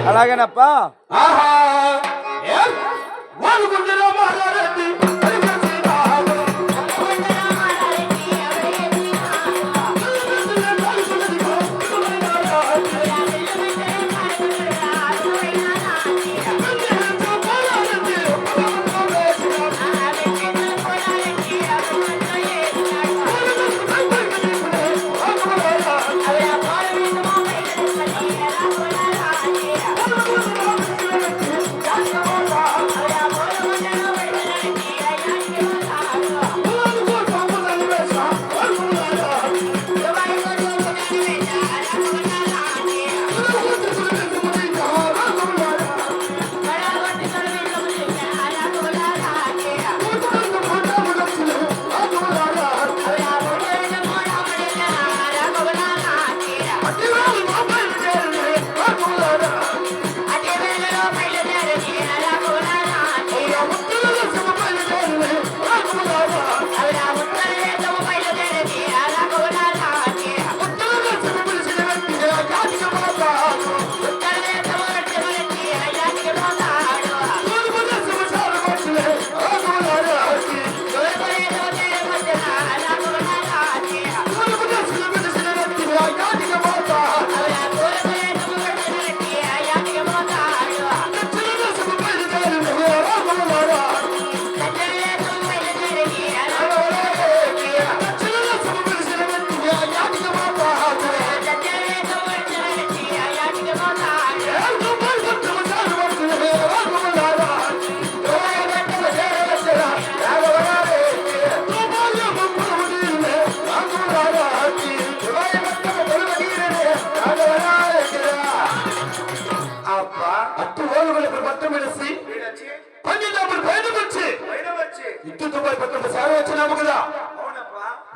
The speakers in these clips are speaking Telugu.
అలాగేనప్పా.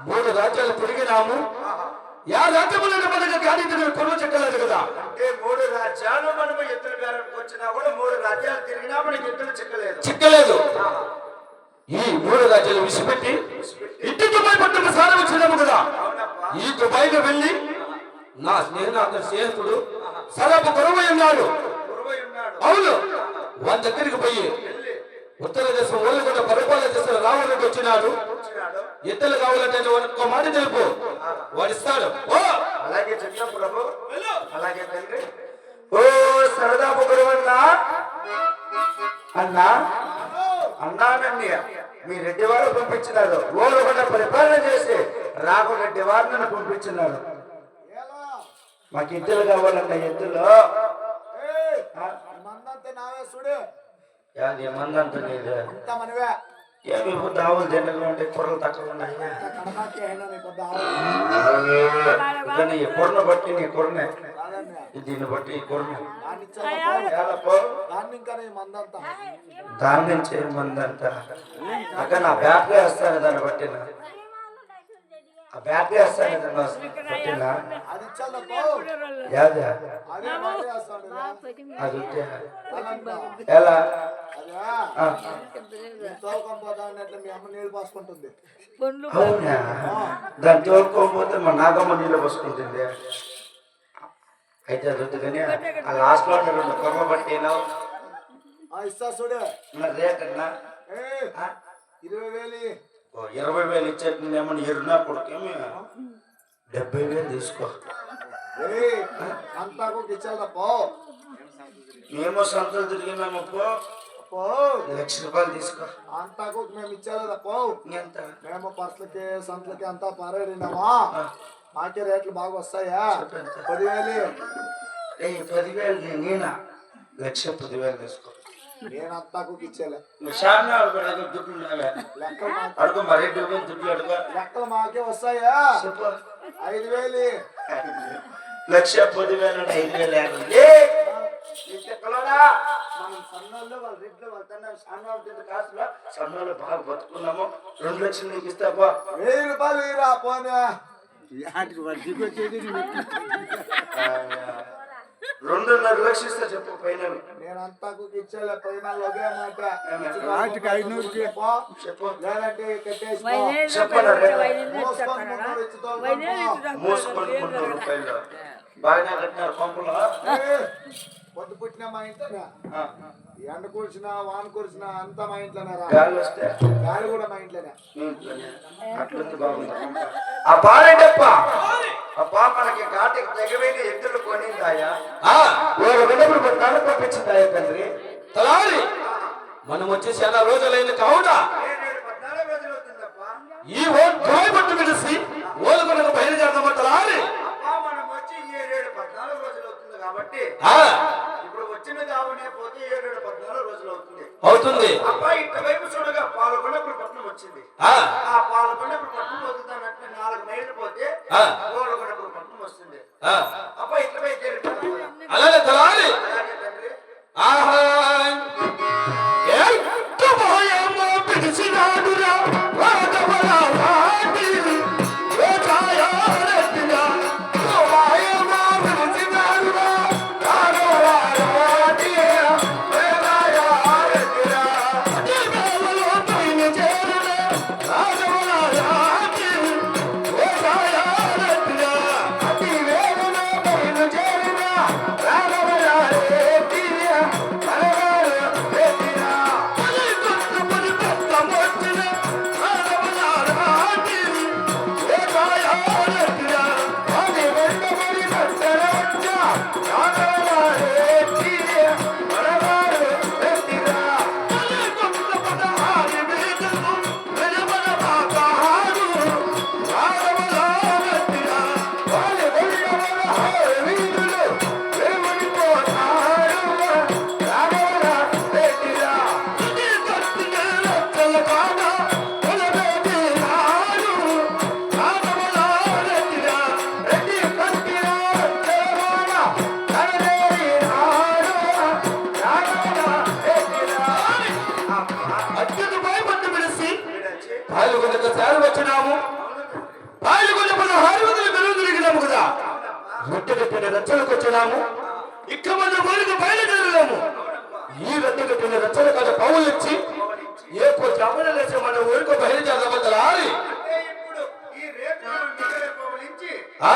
మూడు రాజ్యాలు తిరిగినాము. యా రాజ్యములను మనకు గాడి కొను చెక్కలేదు కదా. అంటే మూడు రాజ్యాలు మనము ఎత్తుల బేరానికి వచ్చినా కూడా మూడు రాజ్యాలు తిరిగినా మనకి ఎత్తులు చిక్కలేదు. ఈ మూడు రాజ్యాలు విసిపెట్టి ఇంటి దుబాయ్ పట్టణ సార వచ్చినాము కదా. ఈ దుబాయ్కి వెళ్ళి నా స్నేహితుడు సరపు గురువు ఉన్నాడు. అవును, వాళ్ళ దగ్గరికి పోయి ఉత్తర దేశం వాళ్ళు కూడా పరిపాలన చేసిన రావడానికి వచ్చినాడు. ఎత్తులు కావాలంటే ఒక్క మాట తెలుపు, వాడిస్తాడు. అలాగే చెప్తా ప్రభు, అలాగే తండ్రి. ఓ సరదాపు గురువన్నా అన్నా అన్నానండి, మీ రెడ్డి వారు పంపించినాడు. ఓరు కూడా పరిపాలన చేసి రాఘు రెడ్డి వారు నన్ను పంపించినాడు. మాకు ఎద్దులు కావాలన్న ఎద్దులు మందంతా ఏమి ఇప్పుడు ఆవులు తిండగా ఉంటే కూరలు తక్కువ ఉన్నాయి. కూరను బట్టి నీ కూరనే, దీన్ని బట్టి ఈ కూరనే దాని నుంచి మందంతా అక్క నా బ్యాగ్ వేస్తాను. దాన్ని బట్టి ఆ బ్యాగ్ వేస్తాను బట్టినా అది ఎలా దాన్ని తోలుకోకపోతే మా నాగమ్మ నీళ్ళు పోసుకుంటుంది. అయితే అది కానీ ఆ లాస్ట్ లో 2 కొమ్మ పట్టినా రేట్ అన్నా 20,000 ఇచ్చేది. ఏమన్నా ఎరునా కొడుకేమి 70,000 తీసుకో. మేము సంతలు తిరిగినాము. ₹1,00,000 తీసుకో. అంతాకు మేము ఇచ్చేదా పో. మేము పర్సులకి సంతలకి అంతా పారాడినామా. మాకే రేట్లు బాగా వస్తాయా? 10,000. 10,000 నేనా? 1,10,000 తీసుకో. నేను అంతాకు ఇచ్చేలే. అడుగు మరి దుడ్లు అడుగు. లెక్కలు మాకే వస్తాయా? 5,000. 1,10,000 5,000. మనం సన్నోళ్ళు వాళ్ళ రెడ్లు వాళ్ళ కాసులో సన్నోళ్ళు బాగా బతుకున్నాము. 2,00,000 నీకు ఇస్తాపా. 1,000 రూపాయలు ఇరా పోనా. 2,50,000 ఇస్తా చెప్పు. పైన నేను అంతాకు ఇచ్చేలే. పైన ఒకే మాట. 500 చెప్పు. లేదంటే కట్టేసి మూసుకొని ₹300 బాగానే కట్టినారు పంపులో. కొట్టినా మా ఇంట్లోనే ఆ, ఎండ కురిసినా వాన కురిసినా అంతా మా ఇంట్లోనే రా గాలి వస్తే గాలి కూడా మా ఇంట్లోనే మీ ఇంట్లోనే. అట్లుంది బాగుంది ఆ పారేటప్ప అప్పా మనకి ఘాటికి తెగవేని ఎద్దులు కొనిందాయా ఆ వాళ్ళు విన్నప్పుడు పట్టాలు పంపించిందాయా తండ్రి తలారి మనం వచ్చి చాలా రోజులైన కావున 14 రోజులు అవుతుందప్పా ఈ దుబాయ్ పట్టు విడిసి ఓలుకొనకు బయలుదేరదామా తలారి అప్పా మనం వచ్చి 14 రోజులు అవుతుంది కాబట్టి ఆ ఇప్పుడు వచ్చిన కావునే పోతే 14 రోజులు అవుతుంది అవుతుంది అప్పా ఇటువైపు చూడగా పాలకొండపురం పట్నం వచ్చింది ఆ ఆ పాలకొండపురం పట్నం పోతుందానంటే 4 మైళ్ళు పోతే ఆ పాలకొండపురం పట్నం వస్తుంది ఆ అప్పా ఇటువైపు అలాగే తలారి అలాగే తండ్రి ఆహా ఎంత భయమో పిలిచినాడురా వాడవలా వాడి ఓ ఛాయారెడ్డిరా ఓ భయమో పిలిచినాడురా వాడవలా వాడి ఓ ఛాయారెడ్డిరా అతి వేళలో పైన చేరురా వాడవలా వాడి ఓ ఛాయారెడ్డిరా అతి వేళలో పైన చేరురా వాడవలా రెడ్డిరా వచ్చినాము పాల్గొన్న 1600 గడువు తిరిగినాము కదా రొట్టెగట్టిన రచ్చలకు వచ్చినాము ఇక్కడ మన ఊరికి బయలుదేరలేము ఈ రొట్టెగట్టిన రచ్చల కాదు పౌలు ఇచ్చి ఏ కొద్ది అమలు లేచి మన ఊరికి బయలుదేరదామని అంటే ఇప్పుడు ఈ రేపు పవలించి ఆ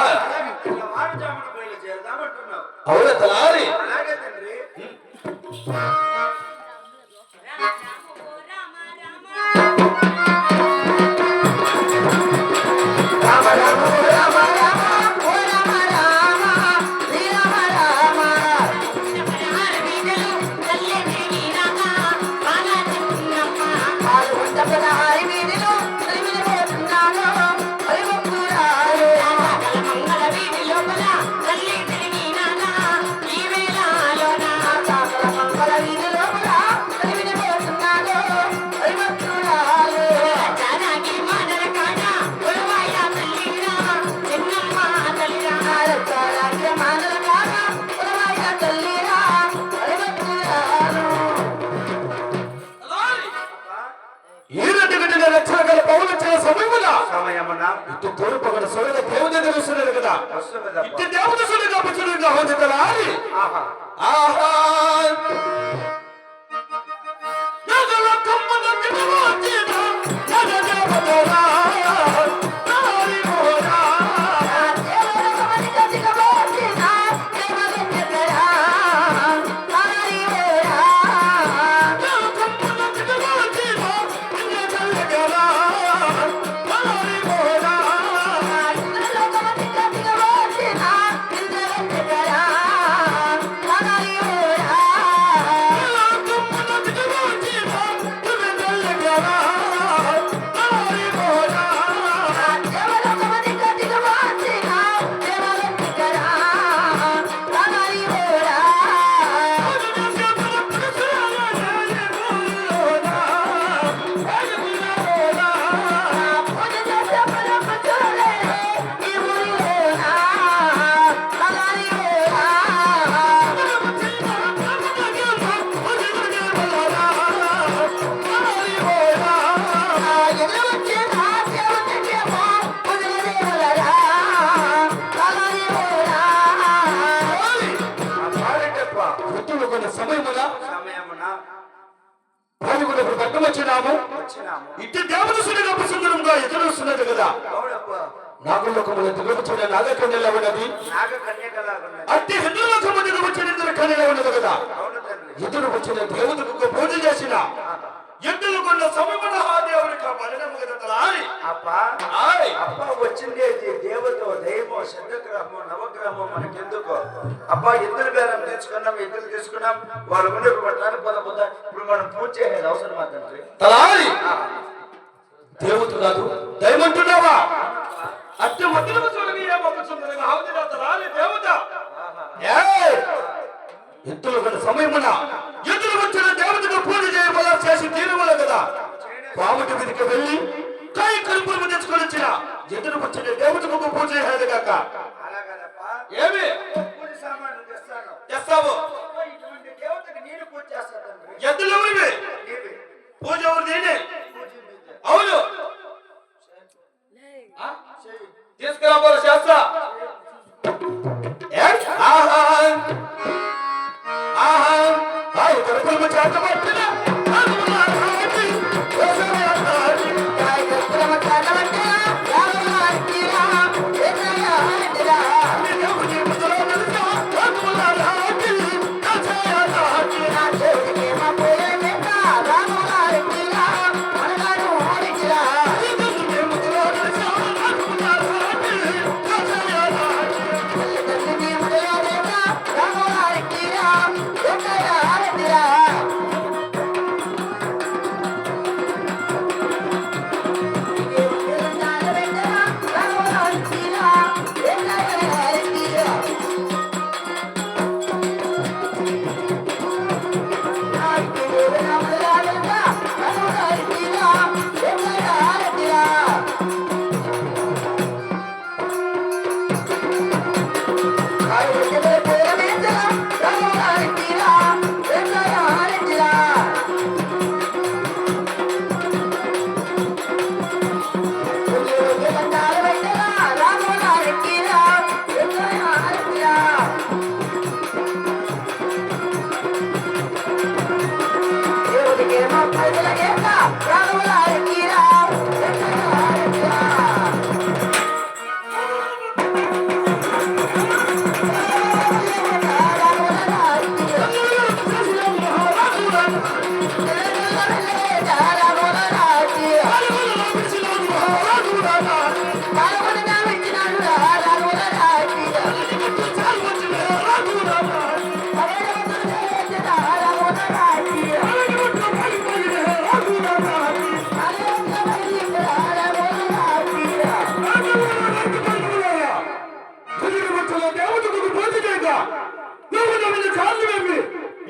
వాడుజామున బయలుదేరదామంటున్నావు అవునా తలారి అలాగే తండ్రి ఈ రొట్టెగట్టిన రచ్చల కాదు పౌలు వచ్చిన సమయమున ఇటు తోడుపగడ సొడగ దేవుని తెలుస్తున్నాడు కదా వస్తున్నదప్ప ఇటు దేవుని సొడగ పుచ్చుడుగా ఉంది తలారి ఆహా ఆహా నగల కమ్మన తిరువచ్చిన నగదేవతరా నారి మోరా కమ్మన తిరువచ్చిన నగదేవతరా నారి మోరా సమయమున సమయమున పాల్గొనప్పుడు పట్టం వచ్చినాము. ఇట్టి దేవత సుడిగా సుందరంగా ఎదురొస్తున్నది కదా. నాగలోకముల దిగవచ్చిన నాగకన్యలా ఉన్నది. అట్టి హిందులోకము దిగవచ్చిన ఇద్దరు కన్యలా ఉన్నది కదా. ఎదురు వచ్చిన దేవతకు పూజ చేసిన ఎద్దులు కొన్న సమయమున ఆ దేవుడికి మరణము కదా తలారి. అప్ప వచ్చింది దేవత దైవమో శబ్దగ్రహమో నవగ్రహమో మనకెందుకు అబ్బా ఎద్దులు బేరం తీసుకున్నాం, ఎద్దులు తీసుకున్నాం, వాళ్ళ ముందు ఇప్పుడు మనం పూజ చేసేది అవసరం మాత్రం తలారి. దేవత కాదు దైవమంటున్నావా? అట్టి మధ్యలో చూడని ఏమొచ్చుందని హాజరా తలారి దేవత. ఎద్దులు కొన్న సమయమున ఎద్దులు వచ్చిన దేవతకు పూజ చేయబోలా చేసి తీరువల కదా. పాముటి మీదకి వెళ్ళి కాయ కలుపులు తెచ్చుకొని వచ్చిన ఎదురు వచ్చిన దేవతకు పూజ చేయాలి కాక. ఏమి చేస్తావు? ఎద్దులు ఎవరివి? పూజ ఎవరు? నేనే. అవును, తీసుకురాబోలు చేస్తా. ఆహా ఆహా కాయ కలుపులు చేతబట్టిన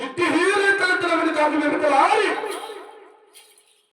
ఇంటి హీరో తల కాదు